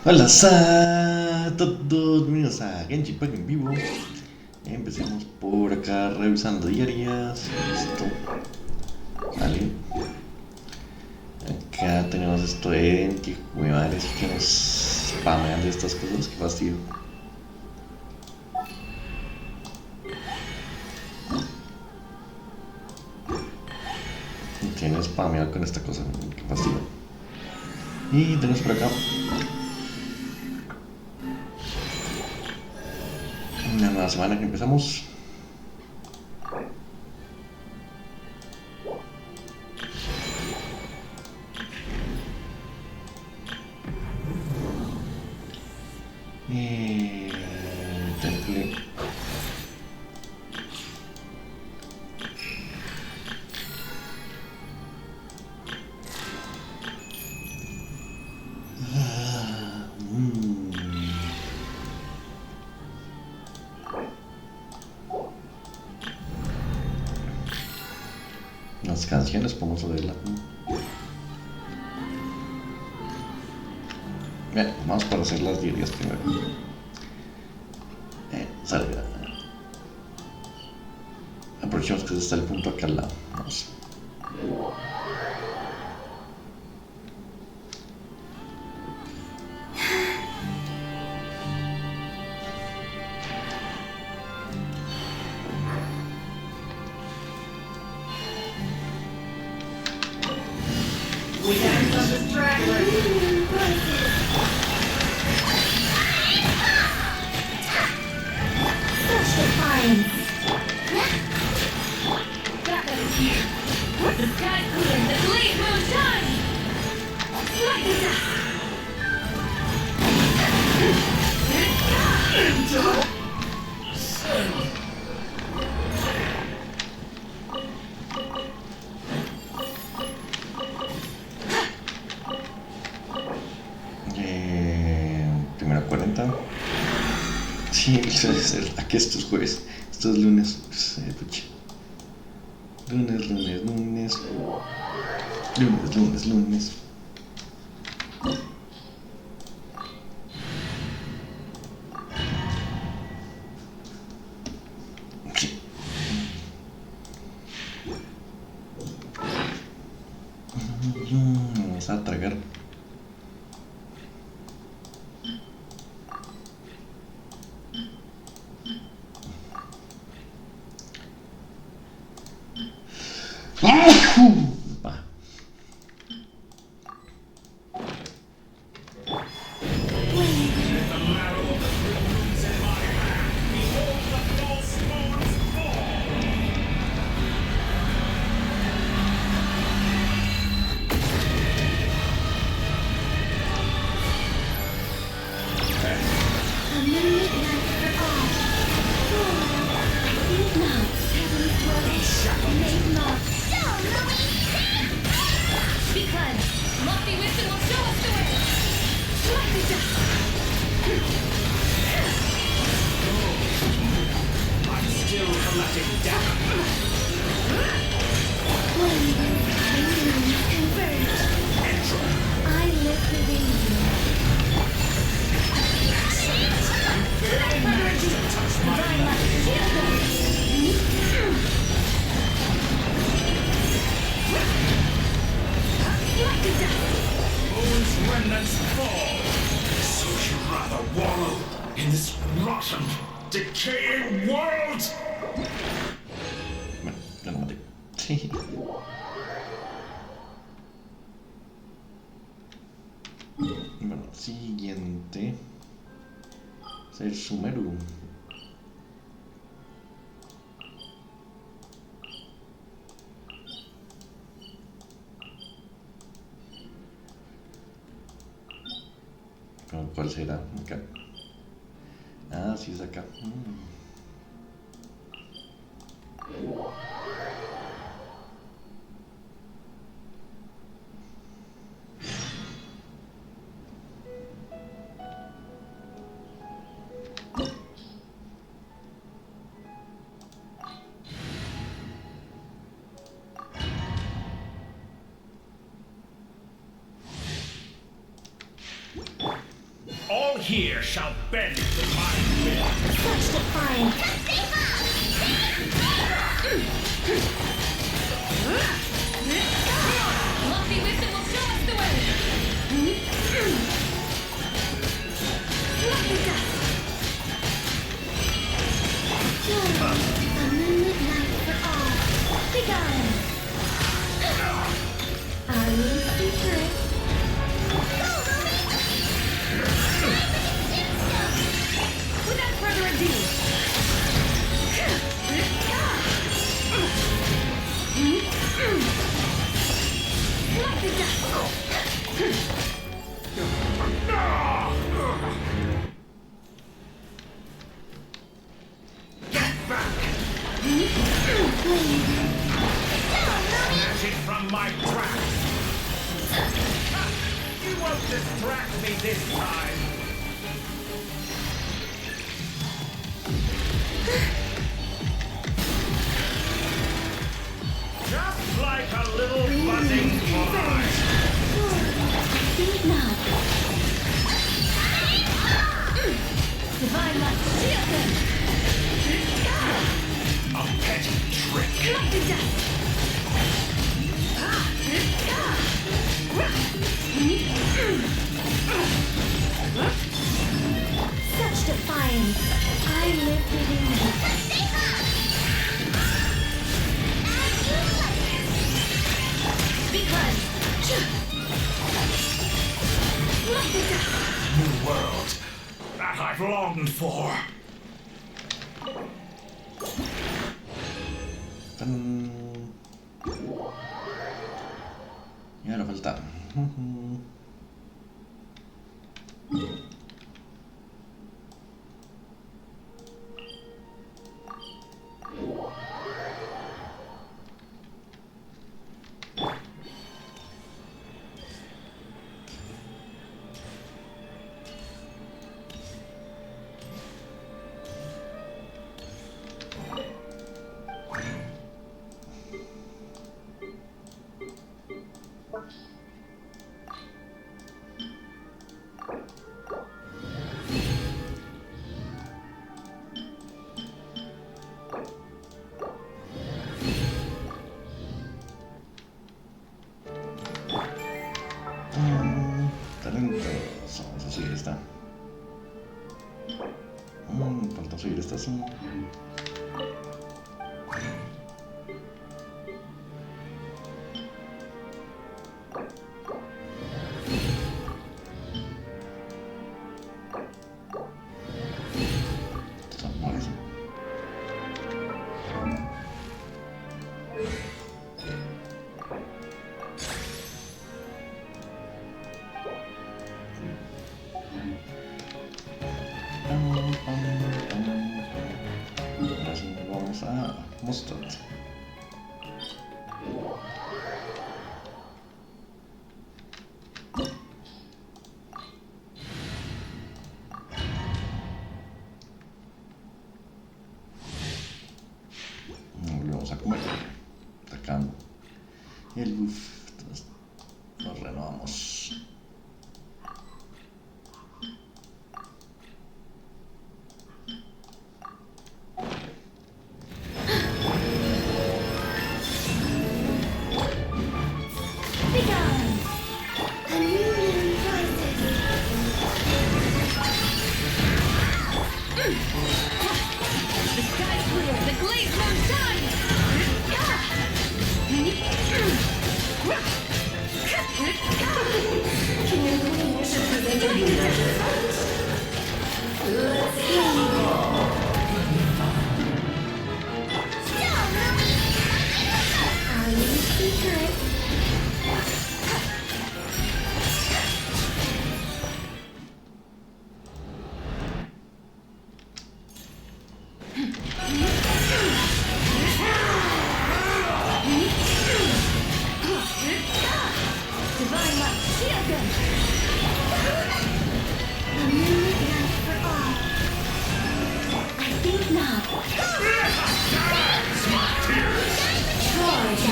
Hola a todos, bienvenidos a Genshin Impact en vivo. Empecemos por acá revisando diarias. Listo. Vale. Acá tenemos esto de antiguo, que nos spamean de estas cosas. Qué fastidio. Me tienen spameado con esta cosa. Qué fastidio. Y tenemos por acá una nueva semana que empezamos. Temple. Las canciones podemos oírlas. Bien, vamos para hacer las diarias primero. Salga. Aprovechemos que está el punto acá al lado. Vamos. Primero 40. Sí, aquí esto es jueves. Esto es lunes. Pucha. Lunes. Lunes. Sí. Vamos a tragar. Decaying world! Bueno, ya no maté. Sí. Bueno, siguiente. Ser Sumeru. ¿Cuál será? Acá. Ah, sí es acá. here shall bend to my will. Such defiance. Lofty wisdom will show us the way. Lofty dust. A moonlit night for all. Begone. Our little secret. Without further ado. Lofty dust. Get back! Snatch it from my trap! You won't distract me this time! Just like a little buzzing fly! Think not. Divine light, shield him! A petty trick! Lofty dust! Such defiance! I live within you. Because... Lofty dust! New world that I've longed for! Y ahora falta. Talentos. Vamos a seguir esta. Falta seguir esta. Sí. Vamos a Mondstadt. Volvemos a comer, atacando el buff. Entonces, nos renovamos.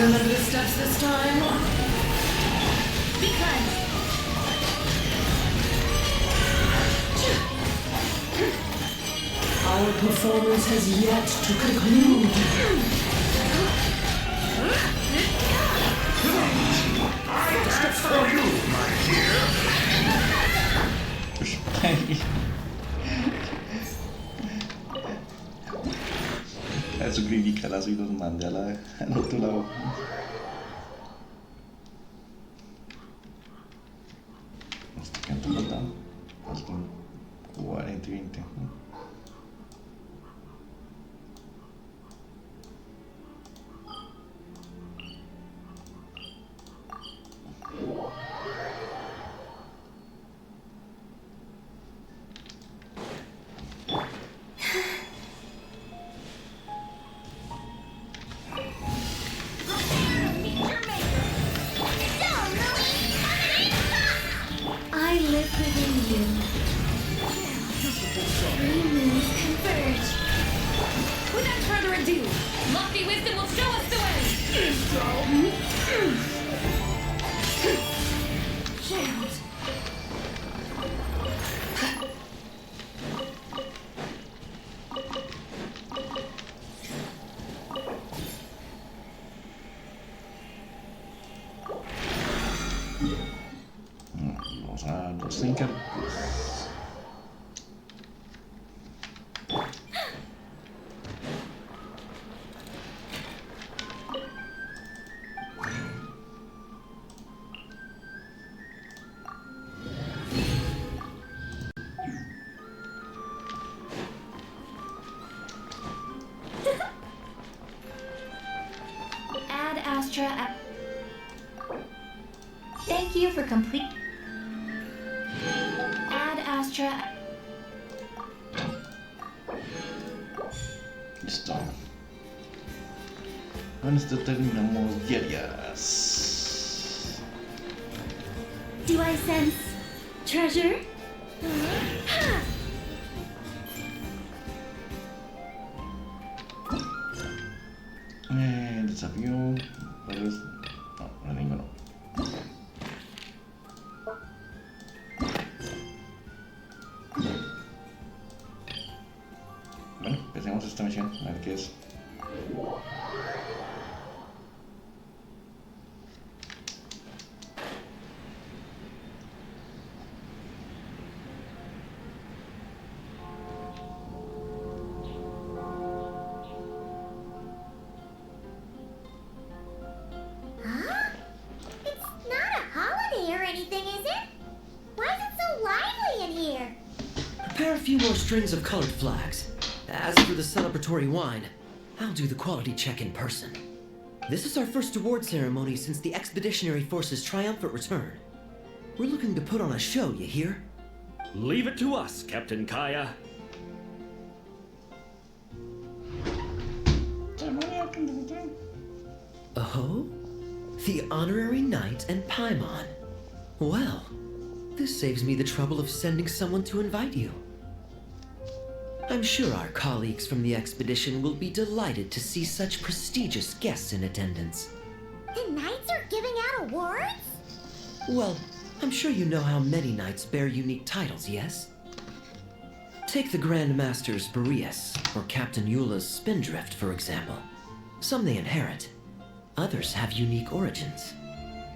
Remember the steps this time? Because... Our performance has yet to conclude. That's for you, my dear. Eso critica las y los mande al otro lado. Hasta que entonces faltan 40 y 20. I live within you. Humans converge. Without further ado, lofty wisdom will show us the way. Gerald. Vamos a los encargos. Ad Astra. Thank you for complete. Ad Astra. Listo. Con esto terminamos diarias. Do I sense treasure? Desafío. Pues, no, ninguno. Bueno, empecemos esta misión, a ver qué es. It's not a holiday or anything, is it? Why is it so lively in here? Prepare a few more strings of colored flags. As for the celebratory wine, I'll do the quality check in person. This is our first award ceremony since the Expeditionary Force's triumphant return. We're looking to put on a show, you hear? Leave it to us, Captain Kaya. Oh? The Honorary Knight and Paimon. Well, this saves me the trouble of sending someone to invite you. I'm sure our colleagues from the expedition will be delighted to see such prestigious guests in attendance. The knights are giving out awards? Well, I'm sure you know how many knights bear unique titles, yes? Take the Grand Masters Boreas or Captain Eula's Spindrift, for example. Some they inherit. Others have unique origins.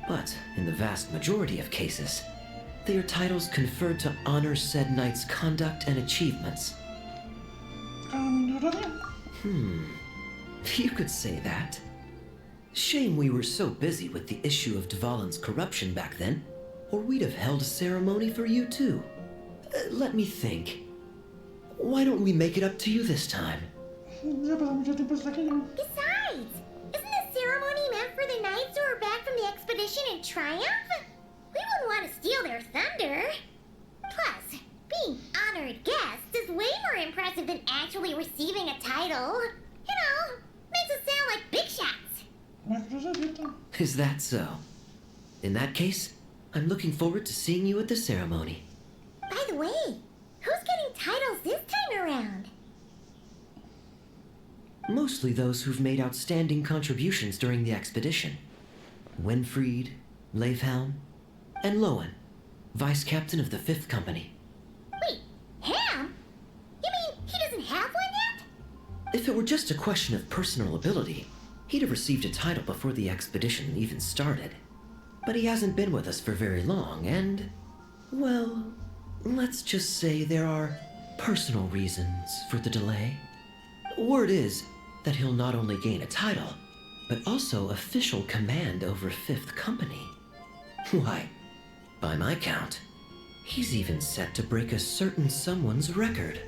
But in the vast majority of cases, they are titles conferred to honor said knight's conduct and achievements. You could say that. Shame we were so busy with the issue of Dvalin's corruption back then, or we'd have held a ceremony for you too. Let me think. Why don't we make it up to you this time? Besides, isn't the ceremony meant for the knights who are back from the expedition in triumph? We wouldn't want to steal their thunder. Plus, being honored guests is way more impressive than actually receiving a title. You know, makes us sound like big shots. Is that so? In that case, I'm looking forward to seeing you at the ceremony. By the way, who's getting titles this time around? Mostly those who've made outstanding contributions during the expedition. Winfried, Leifhelm, and Lohen, Vice Captain of the 5th Company. Wait, Ham? You mean he doesn't have one? If it were just a question of personal ability, he'd have received a title before the expedition even started. But he hasn't been with us for very long, and, well, let's just say there are personal reasons for the delay. Word is that he'll not only gain a title, but also official command over 5th Company. Why, by my count, he's even set to break a certain someone's record.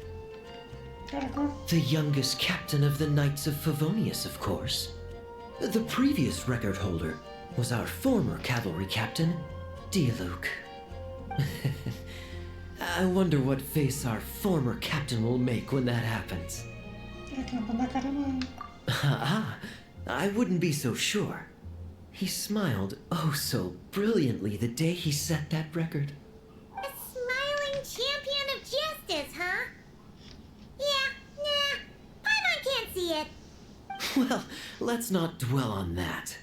The youngest captain of the Knights of Favonius, of course. The previous record holder was our former cavalry captain, Dialuk. I wonder what face our former captain will make when that happens. I wouldn't be so sure. He smiled oh so brilliantly the day he set that record. A smiling champion of justice, huh? Yeah, nah. Paimon can't see it. Well, let's not dwell on that.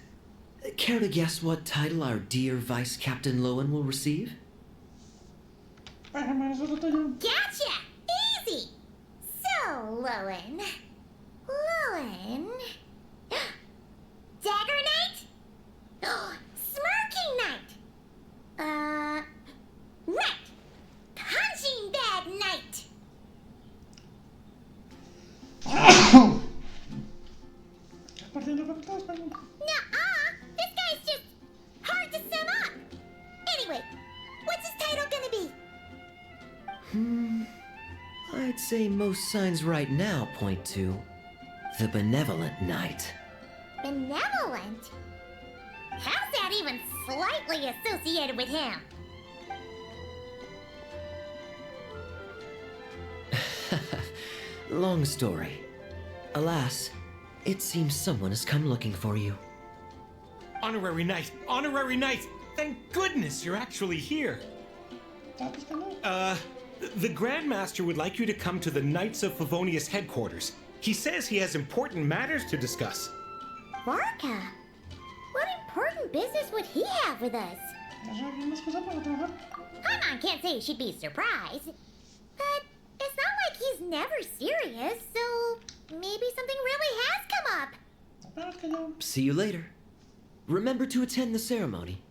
Care to guess what title our dear Vice Captain Lohen will receive? Gotcha! Easy! So, Lohen. Dagger Knight? Smirking Knight! Right! Punching Bag Knight! Nuh-uh! This guy's just hard to sum up! Anyway, what's his title gonna be? I'd say most signs right now point to the Benevolent Knight. Benevolent? How's that even slightly associated with him? Long story. Alas, it seems someone has come looking for you. Honorary Knight! Honorary Knight! Thank goodness you're actually here! The Grandmaster would like you to come to the Knights of Favonius headquarters. He says he has important matters to discuss. Varka? What important business would he have with us? Paimon can't say she'd be surprised. But it's not like he's never serious, so maybe something really has come up. See you later. Remember to attend the ceremony.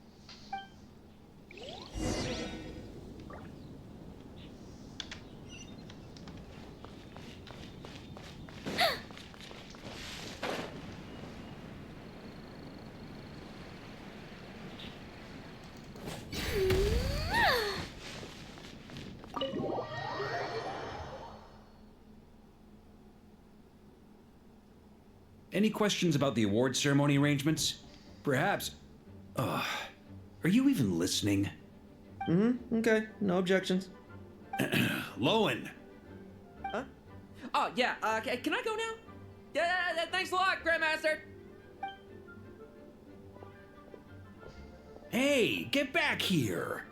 Any questions about the award ceremony arrangements? Perhaps. Are you even listening? Okay. No objections. Lohen! Huh? Oh, yeah, can I go now? Yeah, thanks a lot, Grandmaster! Hey, get back here!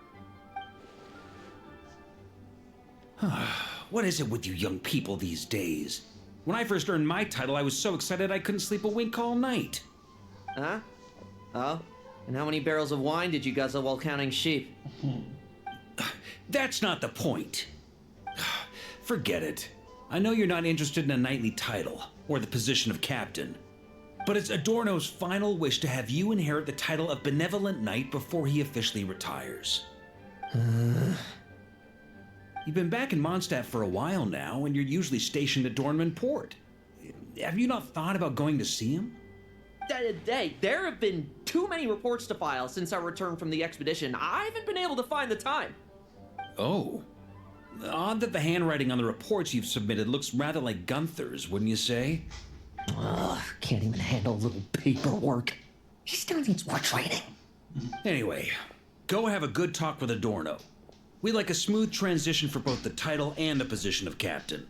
What is it with you young people these days? When I first earned my title, I was so excited I couldn't sleep a wink all night. Huh? Oh? And how many barrels of wine did you guzzle while counting sheep? That's not the point. Forget it. I know you're not interested in a knightly title, or the position of captain. But it's Adorno's final wish to have you inherit the title of Benevolent Knight before he officially retires. You've been back in Mondstadt for a while now, and you're usually stationed at Dornman Port. Have you not thought about going to see him? Hey, there have been too many reports to file since our return from the expedition. I haven't been able to find the time. Oh. Odd that the handwriting on the reports you've submitted looks rather like Gunther's, wouldn't you say? Ugh, can't even handle a little paperwork. He still needs more training. Anyway, go have a good talk with Adorno. We'd like a smooth transition for both the title and the position of captain.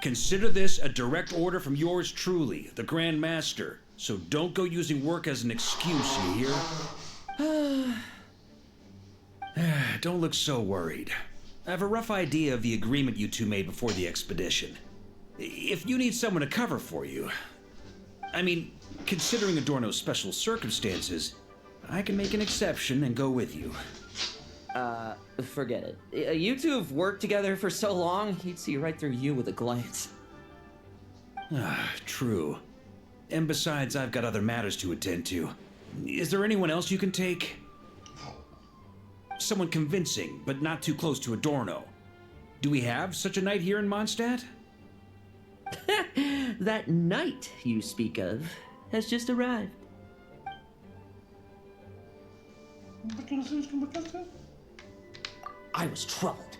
Consider this a direct order from yours truly, the Grand Master, so don't go using work as an excuse, you hear? Don't look so worried. I have a rough idea of the agreement you two made before the expedition. If you need someone to cover for you... I mean, considering Adorno's special circumstances, I can make an exception and go with you. Forget it. You two have worked together for so long, he'd see right through you with a glance. True. And besides, I've got other matters to attend to. Is there anyone else you can take? Someone convincing, but not too close to Adorno. Do we have such a knight here in Mondstadt? That knight you speak of has just arrived. I was troubled,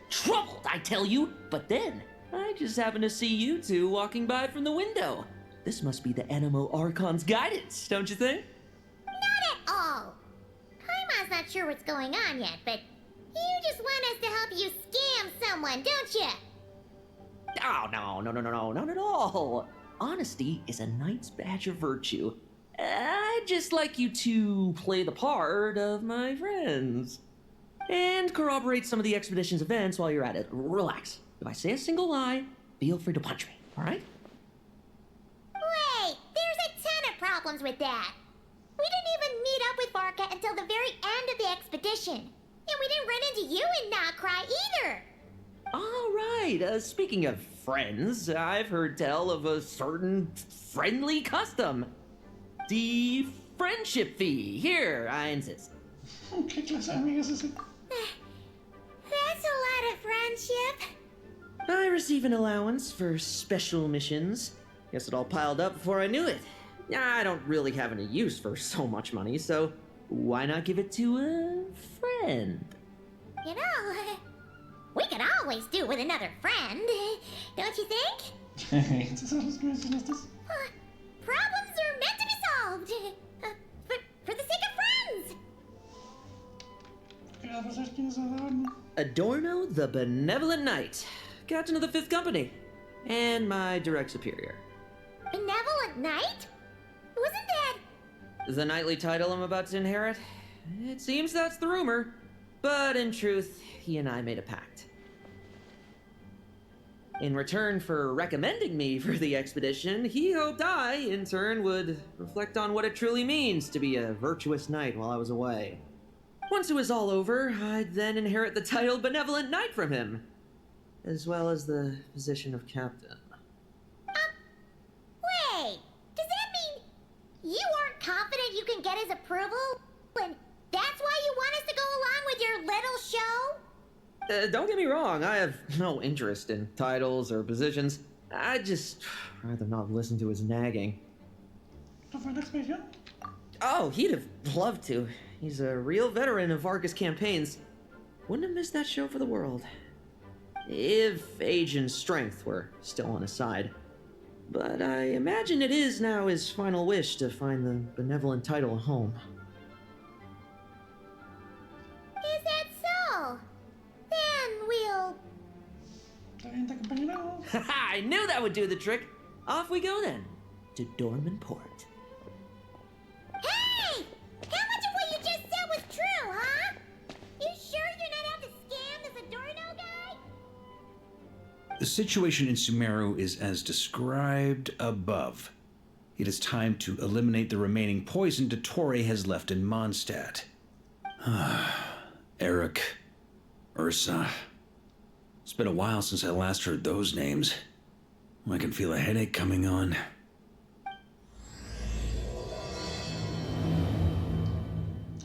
I tell you, but then I just happened to see you two walking by from the window. This must be the Animo Archon's guidance, don't you think? Not at all. Paimon's not sure what's going on yet, but you just want us to help you scam someone, don't you? Oh, no, not at all. Honesty is a knight's badge of virtue. I'd just like you to play the part of my friends. And corroborate some of the expedition's events while you're at it. Relax. If I say a single lie, feel free to punch me, alright? Wait, there's a ton of problems with that. We didn't even meet up with Varka until the very end of the expedition. And we didn't run into you in Nod Krai either. Alright, speaking of friends, I've heard tell of a certain friendly custom. The friendship fee. Here, I insist. ¿Qué clase de amigas es ese? That's a lot of friendship. I receive an allowance for special missions. Guess it all piled up before I knew it. I don't really have any use for so much money, so why not give it to a friend? You know, we could always do with another friend, don't you think? Problems are meant to be solved. For the sake of friends. Adorno the Benevolent Knight, Captain of the Fifth Company, and my direct superior. Benevolent Knight? Wasn't that... The knightly title I'm about to inherit? It seems that's the rumor, but in truth, he and I made a pact. In return for recommending me for the expedition, he hoped I, in turn, would reflect on what it truly means to be a virtuous knight while I was away. Once it was all over, I'd then inherit the title Benevolent Knight from him, as well as the position of captain. Wait, does that mean you aren't confident you can get his approval? And that's why you want us to go along with your little show? Don't get me wrong, I have no interest in titles or positions. I'd just rather not listen to his nagging. Oh, he'd have loved to. He's a real veteran of Varka's campaigns. Wouldn't have missed that show for the world. If age and strength were still on his side. But I imagine it is now his final wish to find the benevolent title home. Is that so? Then we'll... I knew that would do the trick! Off we go then, to Dorman Port. Hey! How much of what you just said was true, huh? You sure you're not out to scam this Adorno guy? The situation in Sumeru is as described above. It is time to eliminate the remaining poison Dottore has left in Mondstadt. Eric, Ursa. It's been a while since I last heard those names. I can feel a headache coming on.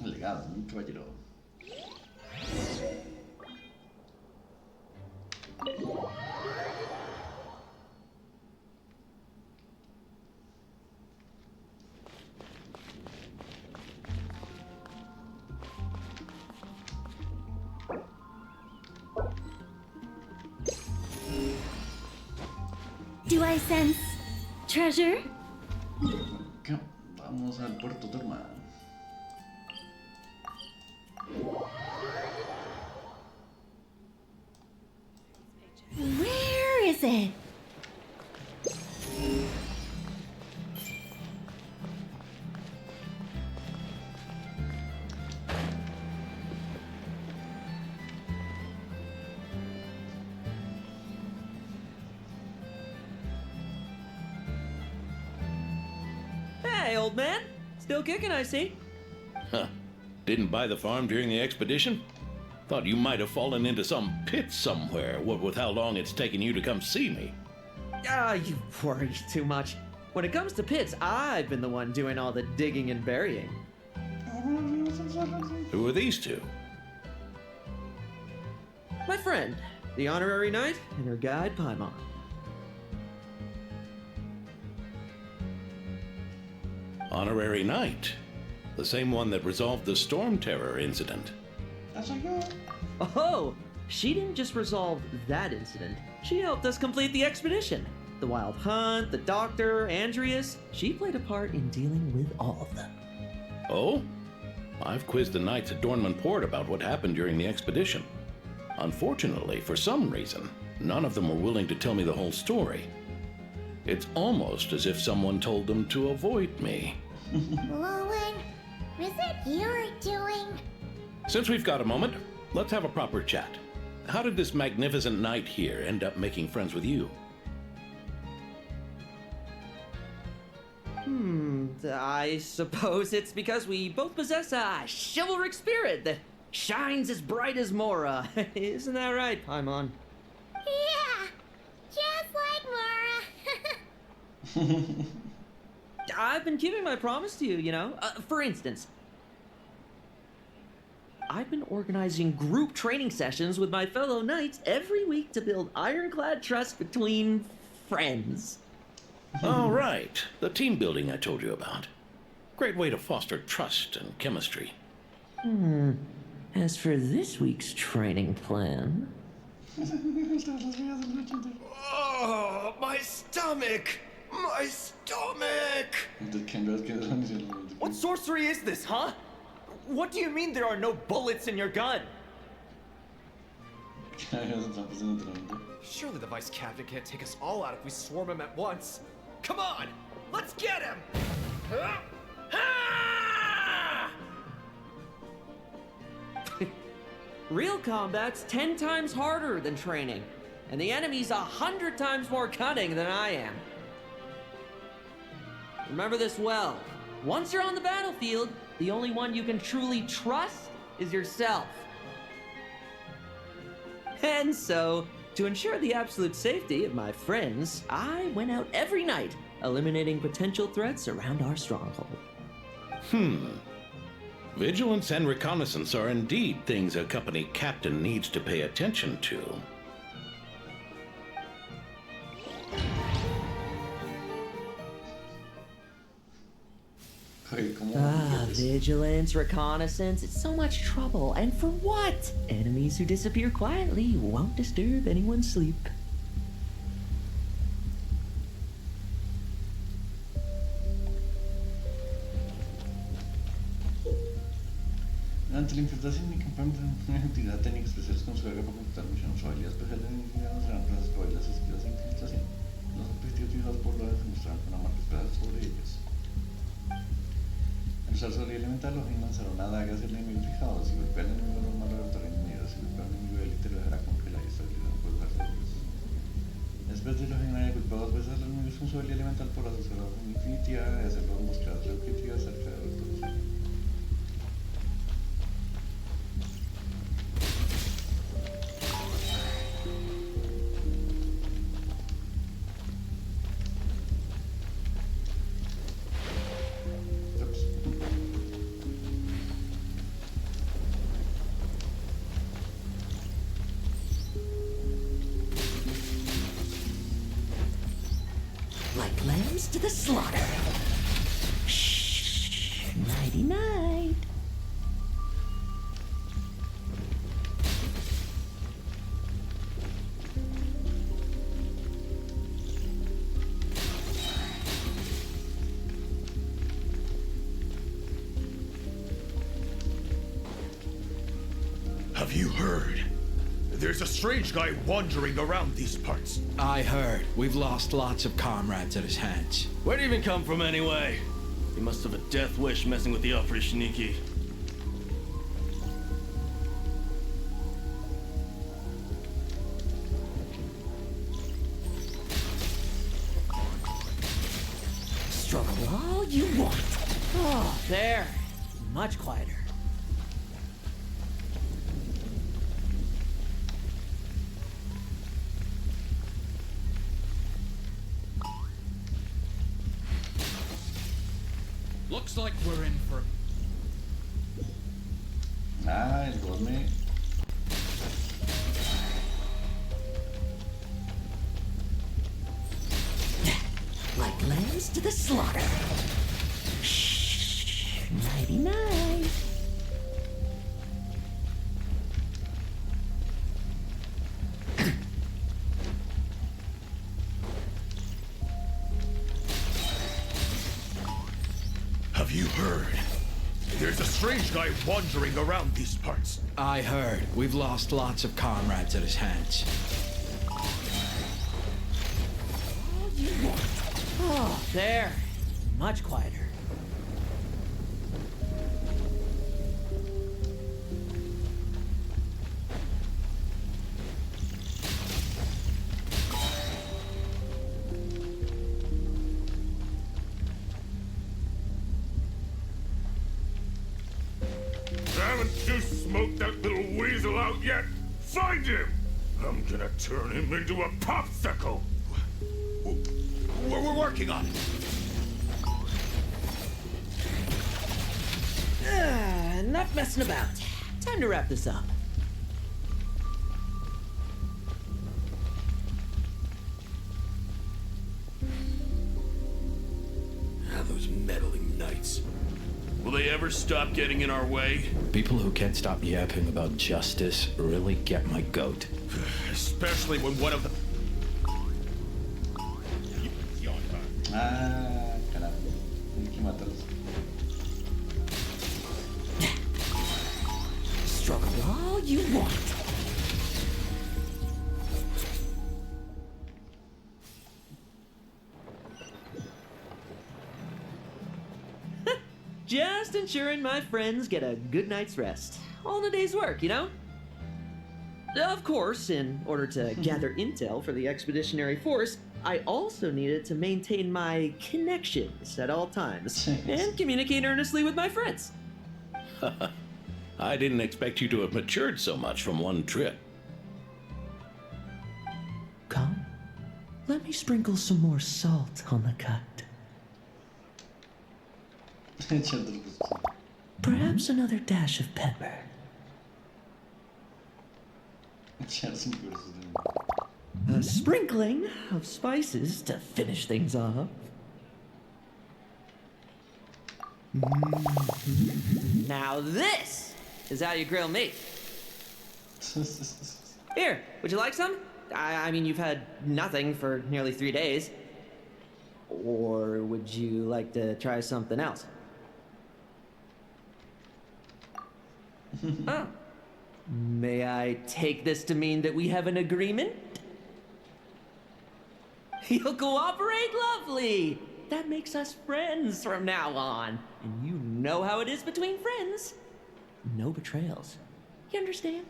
Legado, un caballero. Do I sense treasure? Acá, vamos al puerto Terma. Where is it? Hey, old man! Still kicking, I see. Huh. Didn't buy the farm during the expedition? Thought you might have fallen into some pit somewhere, what with how long it's taken you to come see me. You worry too much. When it comes to pits, I've been the one doing all the digging and burying. Who are these two? My friend, the honorary knight, and her guide, Paimon. Honorary Knight. The same one that resolved the Storm Terror incident. Oh, she didn't just resolve that incident. She helped us complete the expedition. The Wild Hunt, the Doctor, Andreas. She played a part in dealing with all of them. Oh? I've quizzed the knights at Dornman Port about what happened during the expedition. Unfortunately, for some reason, none of them were willing to tell me the whole story. It's almost as if someone told them to avoid me. Lohen, is it you're doing? Since we've got a moment, let's have a proper chat. How did this magnificent knight here end up making friends with you? I suppose it's because we both possess a chivalric spirit that shines as bright as Mora. Isn't that right, Paimon? Yeah, just like Mora. I've been keeping my promise to you, you know? For instance, I've been organizing group training sessions with my fellow knights every week to build ironclad trust between friends. All right, the team building I told you about. Great way to foster trust and chemistry. As for this week's training plan... Oh, my stomach! My stomach! What sorcery is this, huh? What do you mean there are no bullets in your gun? Surely the vice captain can't take us all out if we swarm him at once. Come on, let's get him! Real combat's 10 times harder than training, and the enemy's 100 times more cunning than I am. Remember this well. Once you're on the battlefield, the only one you can truly trust is yourself. And so, to ensure the absolute safety of my friends, I went out every night, eliminating potential threats around our stronghold. Vigilance and reconnaissance are indeed things a company captain needs to pay attention to. Vigilance, reconnaissance, it's so much trouble. And for what? Enemies who disappear quietly won't disturb anyone's sleep. Durante la infiltración y campaña, una entidad técnica especial con su carga para completar misiones o habilidades especiales serán las probabilidades esquivas de infiltración. Los objetivos fijados por LOHEN se mostrarán con una marca especial sobre ellos. El usar sólido elemental, LOHEN lanzará una daga hacia el enemigo fijado. Si golpea al enemigo normal, libertará el enemigo. Si golpea al enemigo élite, lo dejará congelar y estabilizar no puede usar sobre ellos. Después de LOHEN haya golpeado dos veces a los enemigos con su habilidad elemental por asociar con Infitia y hacerlos mostrar el objetivo cerca de los dos. Like lambs to the slaughter. Shh, nighty night. Have you heard? There's a strange guy wandering around these parts. I heard. We've lost lots of comrades at his hands. Where'd he even come from anyway? He must have a death wish messing with the Oprishniki. Struggle all you want. Oh, there. Much quieter. Looks like we're in for... Ah, el Godme. Like lambs to the slaughter. Shh, nighty night. Have you heard? There's a strange guy wandering around these parts. I heard. We've lost lots of comrades at his hands. Oh, there. Much quieter. Haven't you smoked that little weasel out yet? Find him! I'm gonna turn him into a popsicle! We're working on it. Enough messing about. Time to wrap this up. Those meddling knights. Will they ever stop getting in our way? People who can't stop yapping about justice really get my goat. Especially when one of them... Ah, caramba. Hay que matarlos. Struggle all you want. Just ensuring my friends get a good night's rest. All in a day's work, you know? Of course, in order to gather intel for the expeditionary force, I also needed to maintain my connections at all times and communicate earnestly with my friends. I didn't expect you to have matured so much from one trip. Come, let me sprinkle some more salt on the cut. Perhaps another dash of pepper. A sprinkling of spices to finish things off. Now this is how you grill meat. Here, would you like some? I mean, you've had nothing for nearly 3 days. Or would you like to try something else? Oh. May I take this to mean that we have an agreement? You'll cooperate? Lovely! That makes us friends from now on. And you know how it is between friends. No betrayals. You understand?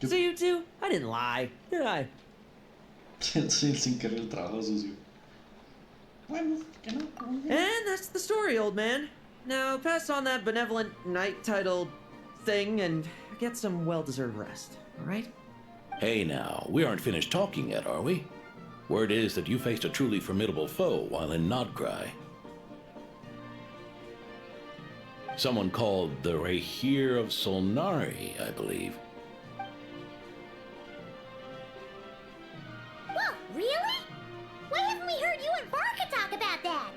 So you two, I didn't lie, did I? Sin querer el trabajo sucio. Bueno, que no. And that's the story, old man. Now pass on that benevolent knight titled thing and get some well-deserved rest, all right? Hey now, we aren't finished talking yet, are we? Word is that you faced a truly formidable foe while in Nod Krai. Someone called the Rahir of Solnari, I believe. Whoa, really? Why haven't we heard you and Barca talk about that?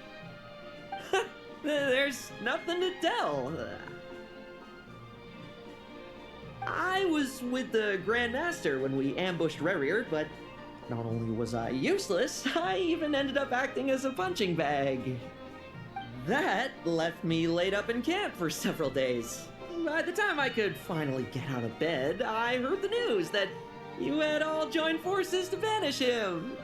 There's nothing to tell. I was with the Grand Master when we ambushed Rerir, but not only was I useless, I even ended up acting as a punching bag. That left me laid up in camp for several days. By the time I could finally get out of bed, I heard the news that you had all joined forces to banish him.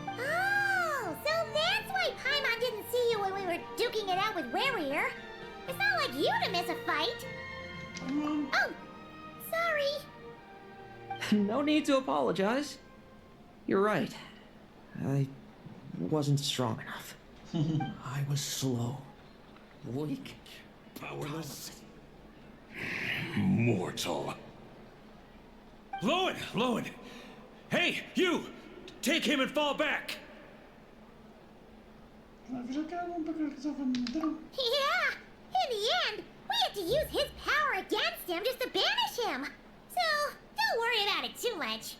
Oh, so that's why Paimon didn't see you when we were duking it out with Rerir. It's not like you to miss a fight. Oh, sorry. No need to apologize. You're right. I wasn't strong enough. I was slow, weak, powerless. Mortal. Lohen! Lohen! Hey, you! Take him and fall back! Yeah, in the end, we had to use his power against him just to banish him. So, don't worry about it too much.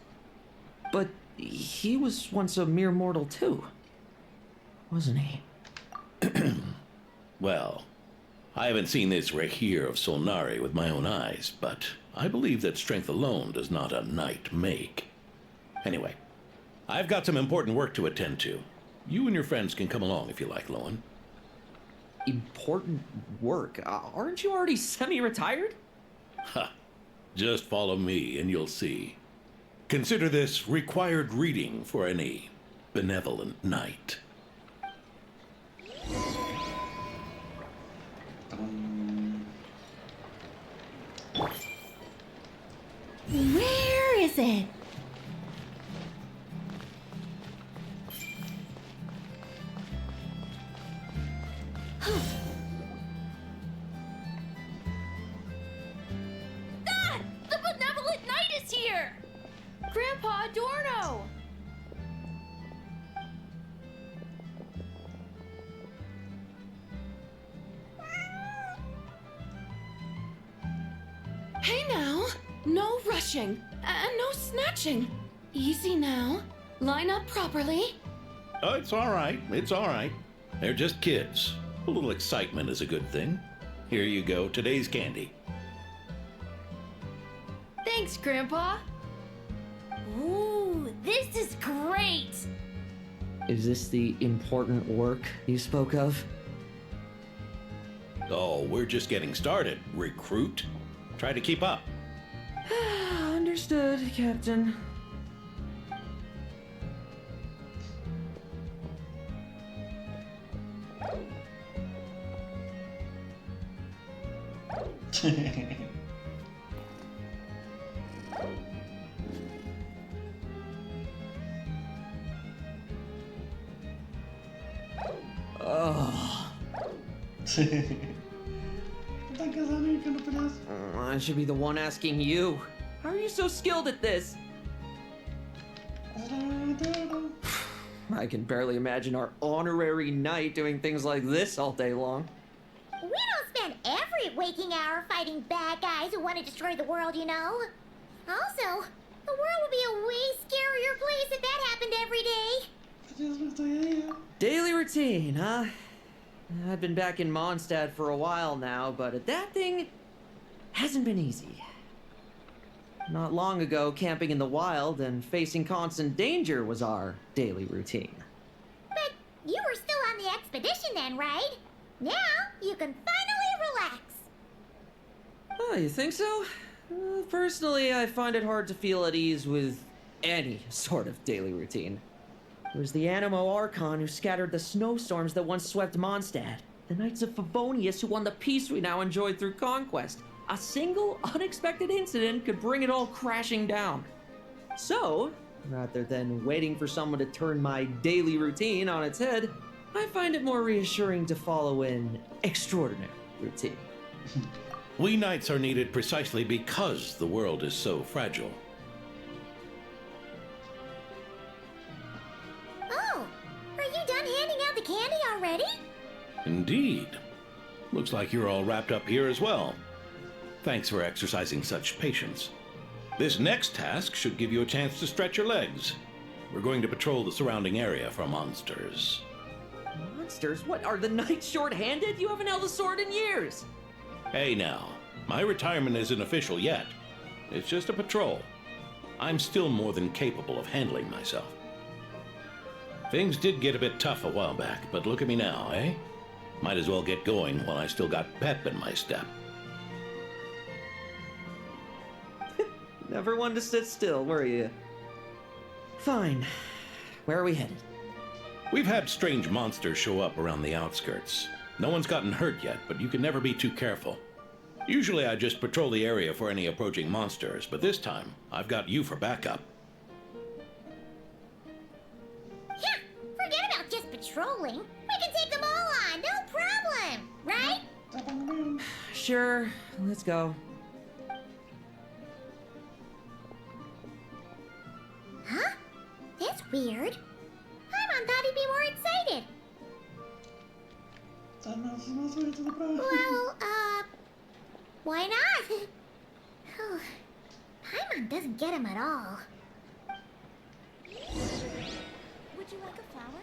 But he was once a mere mortal too, wasn't he? Well, I haven't seen this Rehir of Solnari with my own eyes, but I believe that strength alone does not a knight make. Anyway, I've got some important work to attend to. You and your friends can come along if you like, Lohen. Important work? Aren't you already semi-retired? Ha! Just follow me and you'll see. Consider this required reading for any benevolent knight. Where is it? Ah! The benevolent knight is here! Grandpa Adorno! Hey now! No rushing, and no snatching. Easy now. Line up properly. Oh, it's all right. It's all right. They're just kids. A little excitement is a good thing. Here you go, today's candy. Thanks, Grandpa. Ooh, this is great! Is this the important work you spoke of? Oh, we're just getting started, recruit. Try to keep up. Understood, Captain. Oh. I should be the one asking you. How are you so skilled at this? I can barely imagine our honorary knight doing things like this all day long. We don't spend every waking hour fighting bad guys who want to destroy the world, you know. Also, the world would be a way scarier place if that happened every day. Daily routine, huh? I've been back in Mondstadt for a while now, but that thing hasn't been easy. Not long ago, camping in the wild and facing constant danger was our daily routine. But you were still on the expedition then, right? Now you can finally relax. Oh, you think so? Personally, I find it hard to feel at ease with any sort of daily routine. It was the Animo Archon who scattered the snowstorms that once swept Mondstadt. The Knights of Favonius who won the peace we now enjoy through conquest. A single unexpected incident could bring it all crashing down. So, rather than waiting for someone to turn my daily routine on its head, I find it more reassuring to follow an extraordinary routine. We knights are needed precisely because the world is so fragile. Oh, are you done handing out the candy already? Indeed. Looks like you're all wrapped up here as well. Thanks for exercising such patience. This next task should give you a chance to stretch your legs. We're going to patrol the surrounding area for monsters. Monsters? What, are the knights short-handed? You haven't held a sword in years! Hey now, my retirement isn't official yet. It's just a patrol. I'm still more than capable of handling myself. Things did get a bit tough a while back, but look at me now, eh? Might as well get going while I still got pep in my step. Never one to sit still, were you? Fine. Where are we headed? We've had strange monsters show up around the outskirts. No one's gotten hurt yet, but you can never be too careful. Usually I just patrol the area for any approaching monsters, but this time, I've got you for backup. Yeah, forget about just patrolling. We can take them all on, no problem, right? Sure, let's go. Huh? That's weird. Paimon thought he'd be more excited. Well, why not? Paimon doesn't get him at all. Would you like a flower?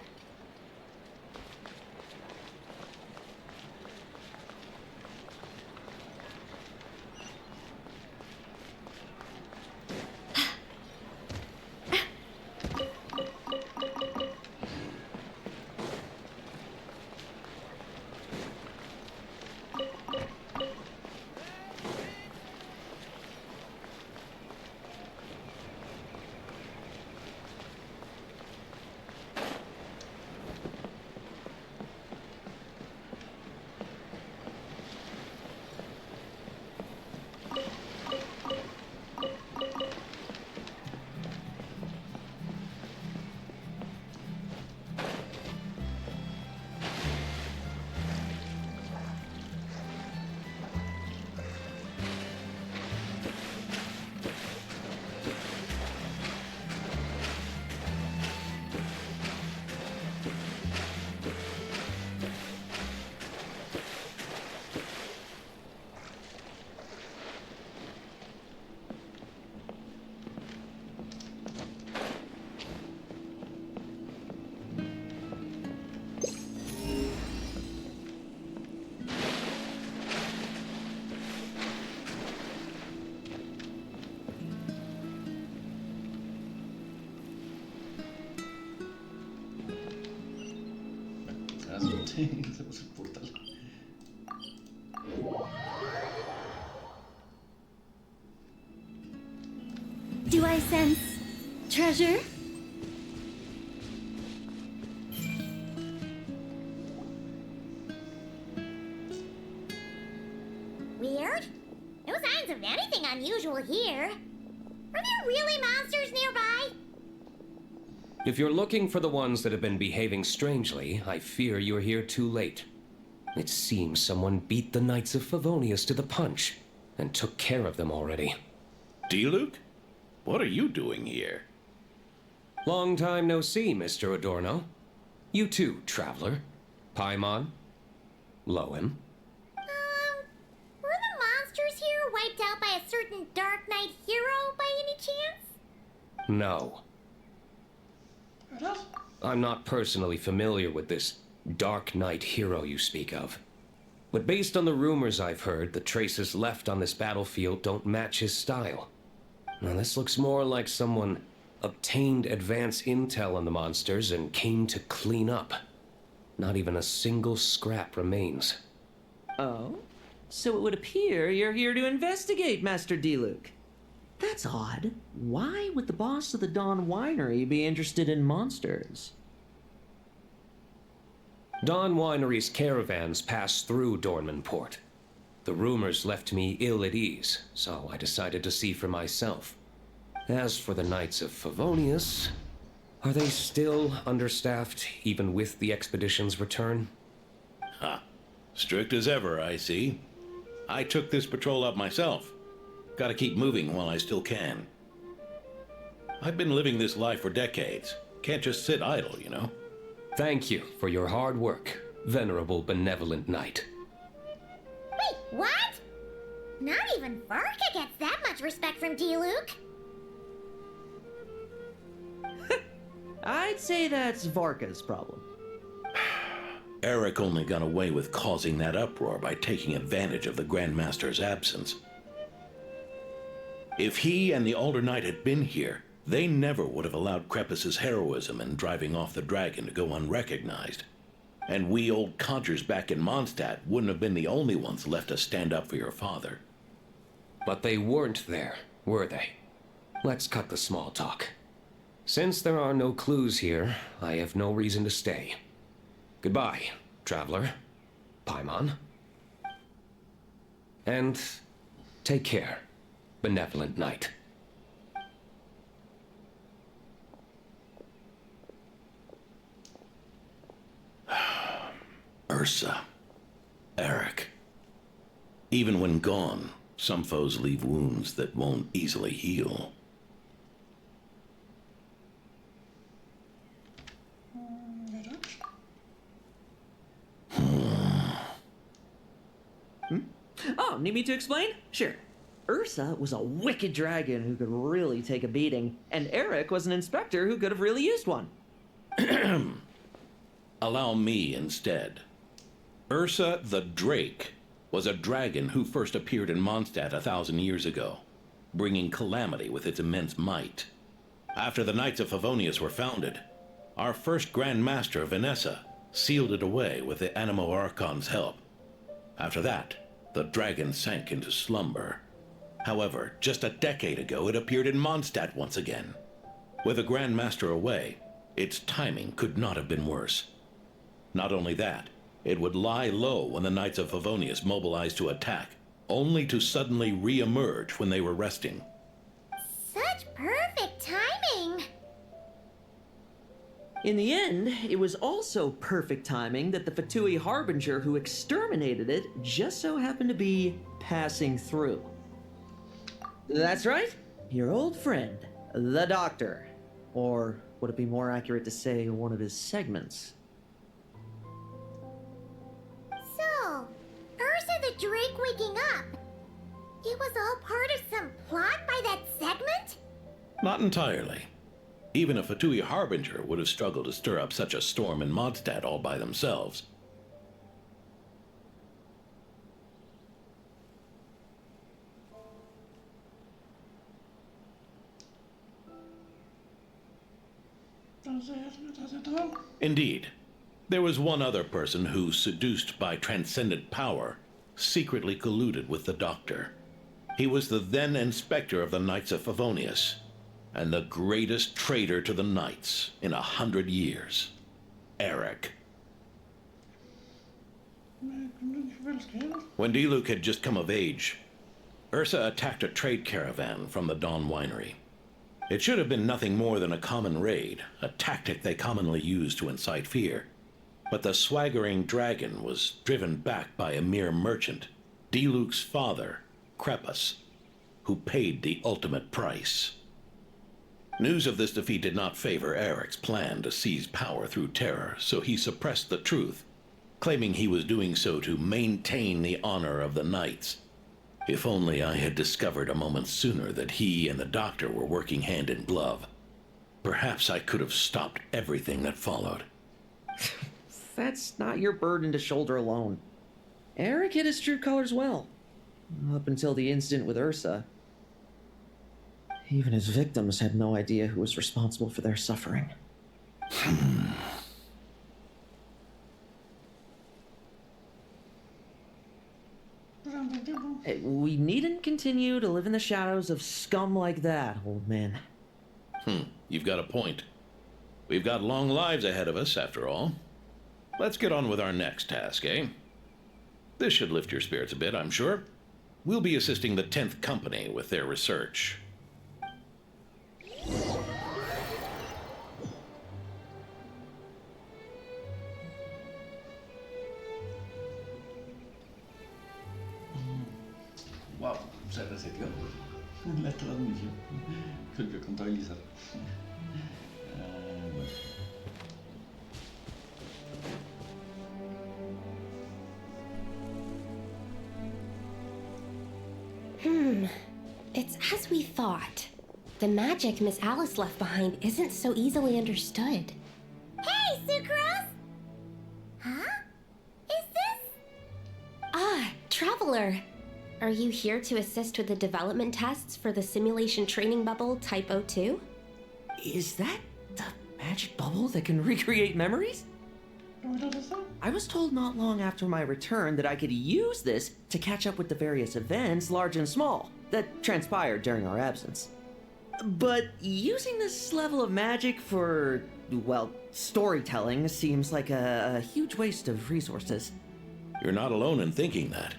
Do I sense treasure? Weird. No signs of anything unusual here. Are there really monsters nearby? If you're looking for the ones that have been behaving strangely, I fear you're here too late. It seems someone beat the Knights of Favonius to the punch, and took care of them already. Diluc? What are you doing here? Long time no see, Mr. Adorno. You too, traveler. Paimon? Lohen? Were the monsters here wiped out by a certain Dark Knight hero by any chance? No. I'm not personally familiar with this Dark Knight hero you speak of. But based on the rumors I've heard, the traces left on this battlefield don't match his style. Now this looks more like someone obtained advance intel on the monsters and came to clean up. Not even a single scrap remains. Oh? So it would appear you're here to investigate, Master Diluc. That's odd. Why would the boss of the Dawn Winery be interested in monsters? Dawn Winery's caravans pass through Dornman Port. The rumors left me ill at ease, so I decided to see for myself. As for the Knights of Favonius, are they still understaffed, even with the expedition's return? Ha! Strict as ever, I see. I took this patrol up myself. Gotta keep moving while I still can. I've been living this life for decades. Can't just sit idle, you know? Thank you for your hard work, venerable benevolent knight. Wait, what? Not even Varka gets that much respect from Diluc. I'd say that's Varka's problem. Eric only got away with causing that uproar by taking advantage of the Grandmaster's absence. If he and the Alder Knight had been here, they never would have allowed Krepus's heroism in driving off the dragon to go unrecognized. And we old codgers back in Mondstadt wouldn't have been the only ones left to stand up for your father. But they weren't there, were they? Let's cut the small talk. Since there are no clues here, I have no reason to stay. Goodbye, traveler. Paimon. And take care, benevolent knight. Ursa. Eric. Even when gone, some foes leave wounds that won't easily heal. Oh, need me to explain? Sure. Ursa was a wicked dragon who could really take a beating, and Eric was an inspector who could have really used one. Allow me instead. Ursa the Drake was a dragon who first appeared in Mondstadt 1,000 years ago, bringing calamity with its immense might. After the Knights of Favonius were founded, our first Grand Master, Vanessa, sealed it away with the Animo Archon's help. After that, the dragon sank into slumber. However, just a decade ago, it appeared in Mondstadt once again. With the Grand Master away, its timing could not have been worse. Not only that, it would lie low when the Knights of Favonius mobilized to attack, only to suddenly re-emerge when they were resting. Such perfect timing! In the end, it was also perfect timing that the Fatui Harbinger who exterminated it just so happened to be passing through. That's right, your old friend, the Doctor. Or would it be more accurate to say one of his segments? So, Ursa the Drake waking up. It was all part of some plot by that segment? Not entirely. Even a Fatui Harbinger would have struggled to stir up such a storm in Mondstadt all by themselves. Indeed. There was one other person who, seduced by transcendent power, secretly colluded with the Doctor. He was the then Inspector of the Knights of Favonius, and the greatest traitor to the Knights in 100 years. Eric. When Diluc had just come of age, Ursa attacked a trade caravan from the Dawn Winery. It should have been nothing more than a common raid, a tactic they commonly use to incite fear. But the swaggering dragon was driven back by a mere merchant, Diluc's father, Crepus, who paid the ultimate price. News of this defeat did not favor Eric's plan to seize power through terror, so he suppressed the truth, claiming he was doing so to maintain the honor of the Knights. If only I had discovered a moment sooner that he and the Doctor were working hand in glove. Perhaps I could have stopped everything that followed. That's not your burden to shoulder alone. Eric hid his true colors well. Up until the incident with Ursa. Even his victims had no idea who was responsible for their suffering. We needn't continue to live in the shadows of scum like that, old man. You've got a point. We've got long lives ahead of us, after all. Let's get on with our next task, eh? This should lift your spirits a bit, I'm sure. We'll be assisting the 10th Company with their research. Wow, se reseteó la transmisión. Se olvidó contabilizar. It's as we thought. The magic Miss Alice left behind isn't so easily understood. Hey, Sucrose! Huh? Is this? Ah, Traveler. Are you here to assist with the development tests for the simulation training bubble Type 02? Is that the magic bubble that can recreate memories? I was told not long after my return that I could use this to catch up with the various events, large and small, that transpired during our absence. But using this level of magic for, well, storytelling seems like a huge waste of resources. You're not alone in thinking that.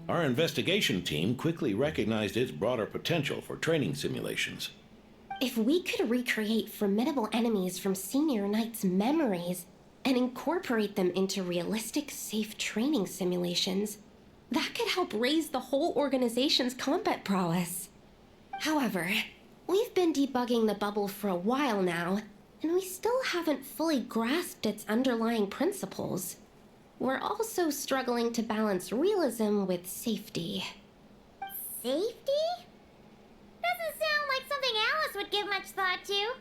Our investigation team quickly recognized its broader potential for training simulations. If we could recreate formidable enemies from Senior Knight's memories and incorporate them into realistic, safe training simulations, that could help raise the whole organization's combat prowess. However, we've been debugging the bubble for a while now, and we still haven't fully grasped its underlying principles. we're also struggling to balance realism with safety. Safety? Doesn't sound like something Alice would give much thought to.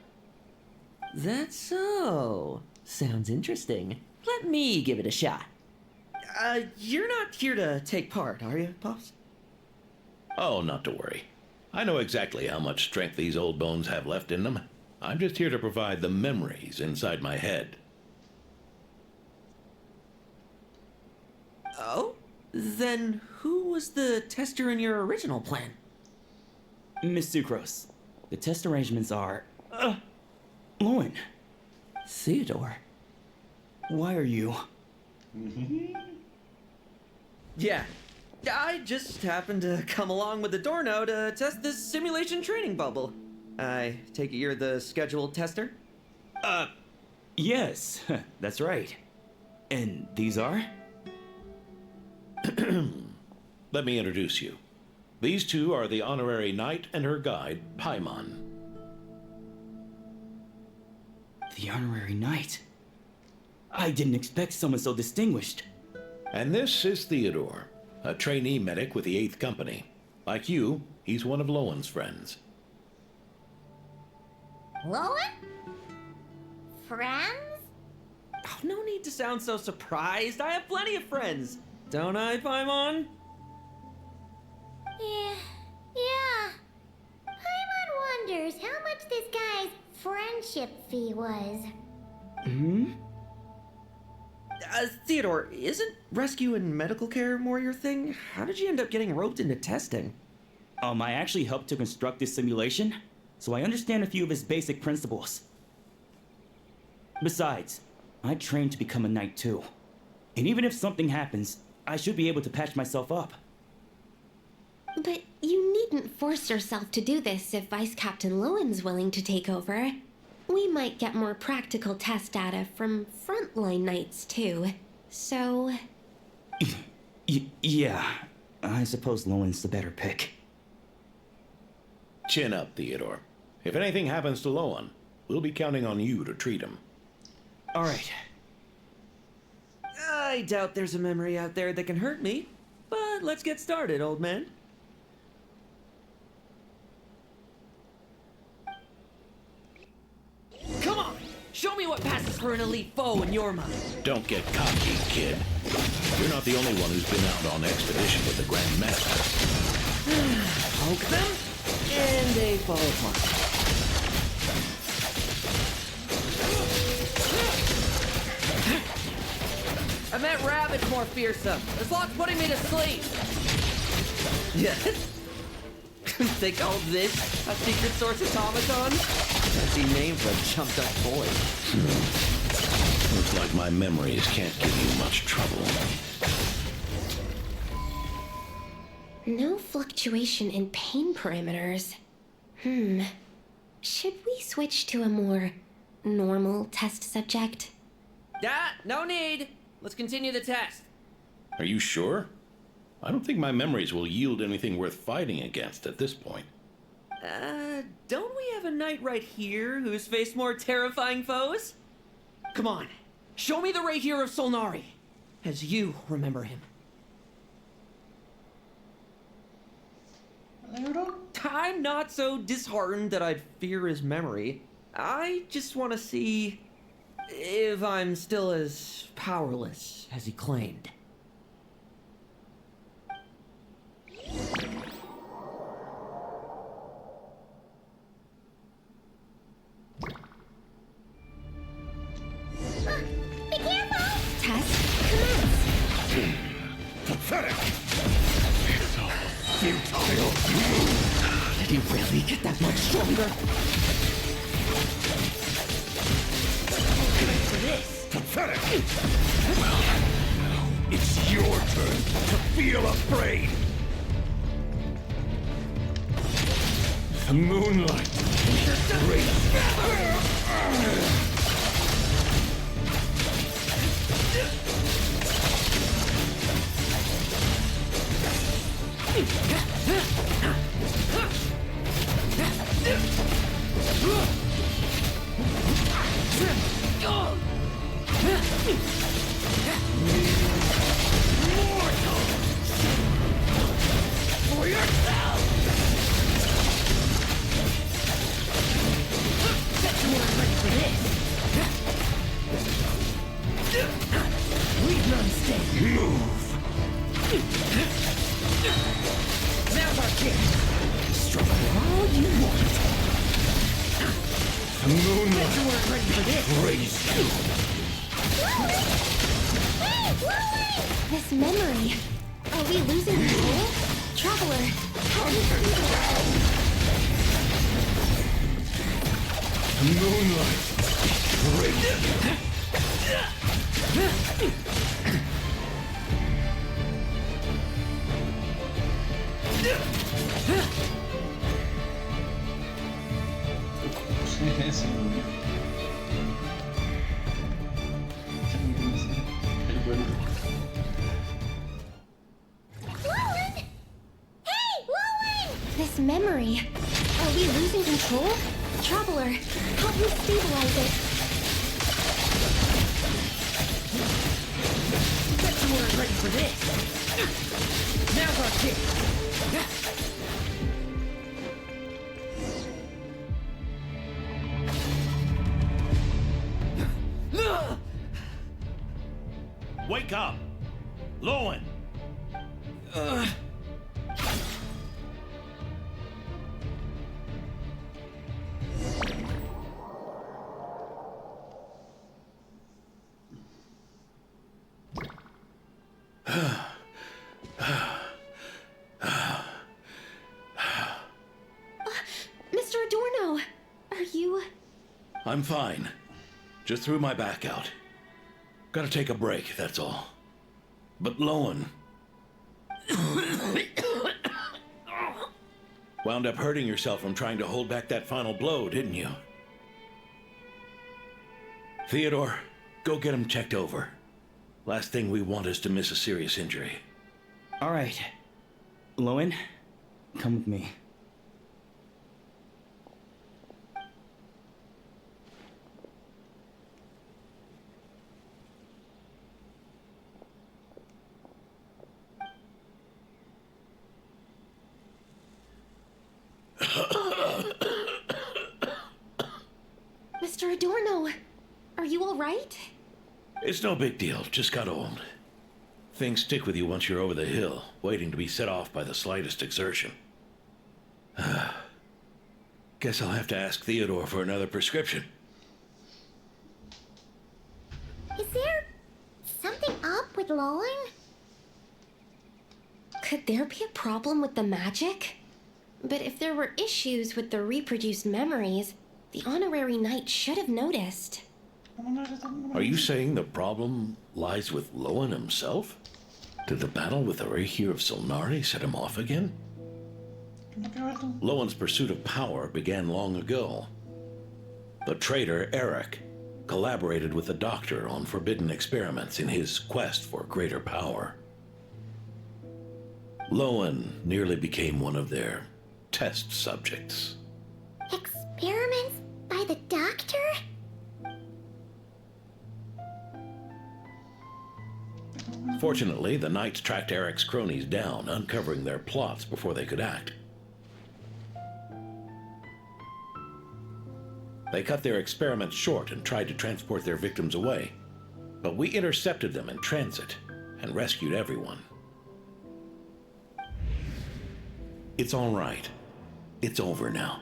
That's so. Sounds interesting. Let me give it a shot. You're not here to take part, are you, Pops? Oh, not to worry. I know exactly how much strength these old bones have left in them. I'm just here to provide the memories inside my head. Oh? Then who was the tester in your original plan? Miss Sucrose, the test arrangements are... Lohen. Theodore. Why are you... Yeah, I just happened to come along with the Dorno to test this simulation training bubble. I take it you're the scheduled tester? Yes, that's right. And these are? Let me introduce you. These two are the honorary knight and her guide, Paimon. The honorary knight? I didn't expect someone so distinguished. And this is Theodore, a trainee medic with the 8th Company. Like you, he's one of Lohen's friends. Lohen? Friends? Oh, no need to sound so surprised. I have plenty of friends. Don't I, Paimon? Yeah. Paimon wonders how much this guy's friendship fee was. Theodore, isn't rescue and medical care more your thing? How did you end up getting roped into testing? I actually helped to construct this simulation, so I understand a few of its basic principles. Besides, I trained to become a knight too. And even if something happens, I should be able to patch myself up. But you needn't force yourself to do this if Vice Captain Lohen's willing to take over. We might get more practical test data from frontline knights too, so... Yeah, I suppose Lohen's the better pick. Chin up, Theodore. If anything happens to Lohen, we'll be counting on you to treat him. All right. I doubt there's a memory out there that can hurt me, but let's get started, old man. Come on! Show me what passes for an elite foe in your mind. Don't get cocky, kid. You're not the only one who's been out on expedition with the Grand Master. Poke them, and they fall apart. I meant rabbits more fearsome. This lock's putting me to sleep. Yeah. They call this a secret source automaton? Fancy name for a jumped up boy. Looks like my memories can't give you much trouble. No fluctuation in pain parameters. Should we switch to a more normal test subject? No need. Let's continue the test. Are you sure? I don't think my memories will yield anything worth fighting against at this point. Don't we have a knight right here who's faced more terrifying foes? Come on, show me the Rahier of Solnari, as you remember him. I'm not so disheartened that I'd fear his memory. I just want to see if I'm still as powerless as he claimed. Be careful! Test commence. Pathetic! So futile! Did he really get that much stronger? This. Pathetic! Well, now it's your turn to feel afraid! The moonlight! Great! Now's our chance. Struggle all you want. Moonlight. Bet you weren't ready for this. Praise you. This memory. Are we losing control? Traveler, help me stabilize. Moonlight. Praise you. This memory. Are we losing control? Traveler, help me stabilize it. Bet you weren't ready for this. Now's our chance. Wake up! Lohen! Mr. Adorno, are you... I'm fine. Just threw my back out. Gotta take a break, that's all. But Lohen... wound up hurting yourself from trying to hold back that final blow, didn't you? Theodore, go get him checked over. Last thing we want is to miss a serious injury. All right. Lohen, come with me. Mr. Adorno, are you all right? It's no big deal, just got old. Things stick with you once you're over the hill, waiting to be set off by the slightest exertion. Guess I'll have to ask Theodore for another prescription. Is there something up with Lohen? Could there be a problem with the magic? But if there were issues with the reproduced memories, the honorary knight should have noticed. Are you saying the problem lies with Lohen himself? Did the battle with the Reikir of Solnari set him off again? Lohen's pursuit of power began long ago. The traitor Eric collaborated with the Doctor on forbidden experiments in his quest for greater power. Lohen nearly became one of their test subjects. Experiments by the Doctor? Fortunately, the Knights tracked Eric's cronies down, uncovering their plots before they could act. They cut their experiments short and tried to transport their victims away, but we intercepted them in transit and rescued everyone. It's all right. It's over now.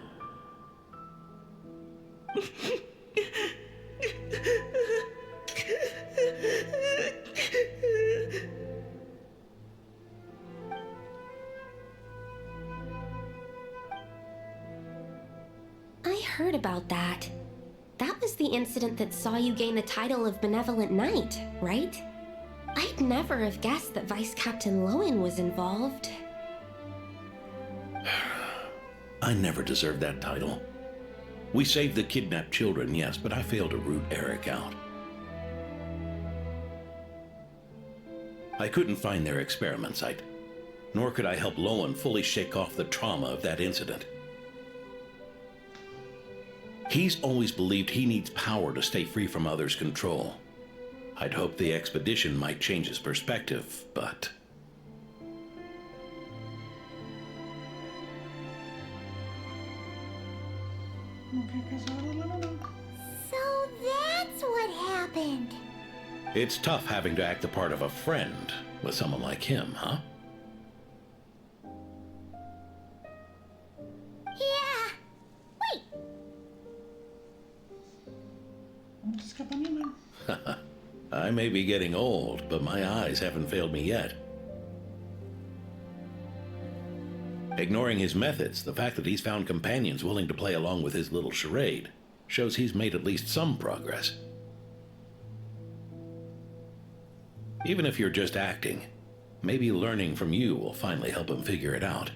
I heard about that. That was the incident that saw you gain the title of Benevolent Knight, right? I'd never have guessed that Vice Captain Lohen was involved. I never deserved that title. We saved the kidnapped children, yes, but I failed to root Eric out. I couldn't find their experiment site, nor could I help Lohen fully shake off the trauma of that incident. He's always believed he needs power to stay free from others' control. I'd hoped the expedition might change his perspective, but... So that's what happened. It's tough having to act the part of a friend With someone like him, huh? Yeah. Wait. I may be getting old, but my eyes haven't failed me yet. Ignoring his methods, the fact that he's found companions willing to play along with his little charade shows he's made at least some progress. Even if you're just acting, maybe learning from you will finally help him figure it out.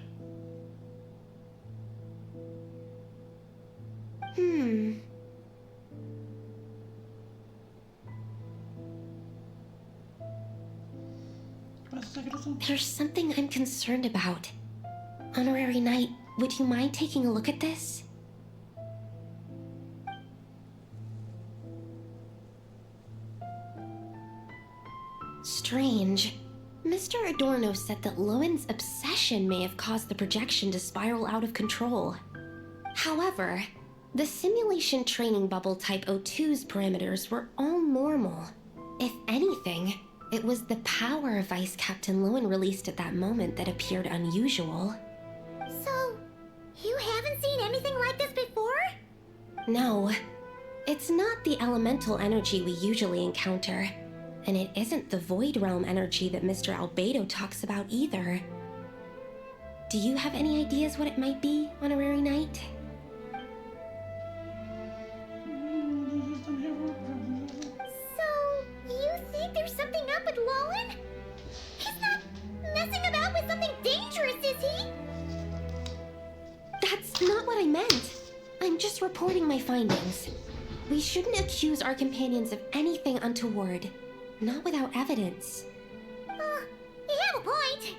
There's something I'm concerned about. Honorary Knight, would you mind taking a look at this? Strange. Mr. Adorno said that Lohen's obsession may have caused the projection to spiral out of control. However, the simulation training bubble type O2's parameters were all normal. If anything, it was the power Vice Captain Lohen released at that moment that appeared unusual. So, you haven't seen anything like this before? No. It's not the elemental energy we usually encounter. And it isn't the Void Realm energy that Mr. Albedo talks about either. Do you have any ideas what it might be, Honorary Knight? So, you think there's something up with Lohen? He's not messing about with something dangerous, is he? That's not what I meant. I'm just reporting my findings. We shouldn't accuse our companions of anything untoward. Not without evidence. You have a point.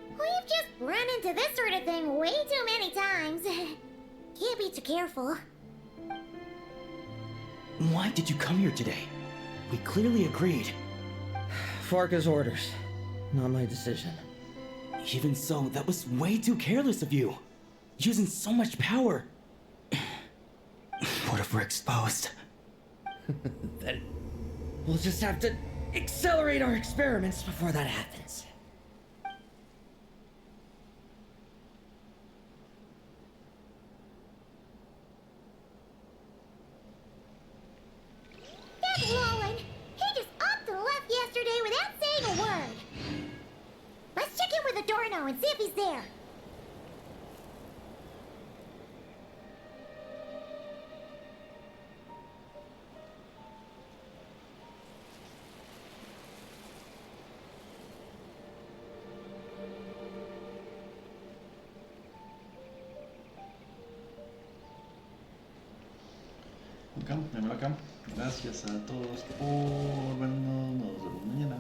We've just run into this sort of thing way too many times. Can't be too careful. Why did you come here today? We clearly agreed. Farka's orders, not my decision. Even so, that was way too careless of you. Using so much power. What if we're exposed? Then we'll just have to accelerate our experiments before that happens. That's Lohen. He just upped and left yesterday without saying a word. Let's check in with Adorno and see if he's there. Acá, primero acá. Gracias a todos por vernos. Nos vemos mañana.